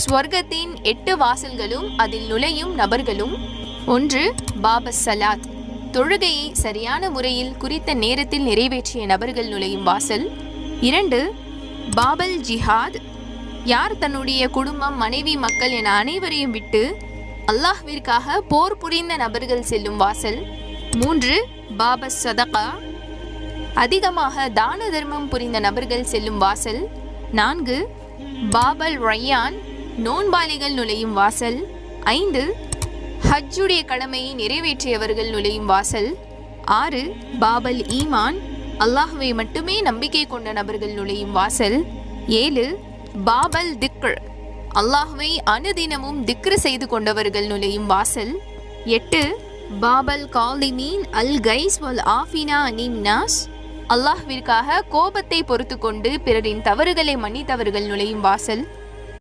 ஸ்வர்க்கத்தின் 8 வாசல்களும் அதில் நுழையும் நபர்களும்: 1. பாபஸ் சலாத், தொழுகையை சரியான முறையில் குறித்த நேரத்தில் நிறைவேற்றிய நபர்கள் நுழையும் வாசல். 2. பாபல் ஜிஹாத், யார் தன்னுடைய குடும்பம், மனைவி, மக்கள் என அனைவரையும் விட்டு அல்லாஹ்விற்காக போர் புரிந்த நபர்கள் செல்லும் வாசல். 3. பாபஸ் சதகா, அதிகமாக தான தர்மம் புரிந்த நபர்கள் செல்லும் வாசல். 4. பாபல் ரய்யான், நோன்பாளிகள் நுழையும் வாசல். 5. ஹஜ்ஜுடைய கடமையை நிறைவேற்றியவர்கள் நுழையும் வாசல். 6. பாபல் ஈமான், அல்லாஹ்வை மட்டுமே நம்பிக்கை கொண்ட நபர்கள் நுழையும் வாசல். 7. பாபல் திக்ர், அல்லாஹ்வை அனுதினமும் திக்ரு செய்து கொண்டவர்கள் நுழையும் வாசல். 8. பாபல் காலிமீன் அல் கைஸ் வல் ஆஃபினா அனின் நாஸ், அல்லாஹ்விற்காக கோபத்தை பொறுத்து கொண்டு பிறரின் தவறுகளை மன்னித்தவர்கள் நுழையும் வாசல்.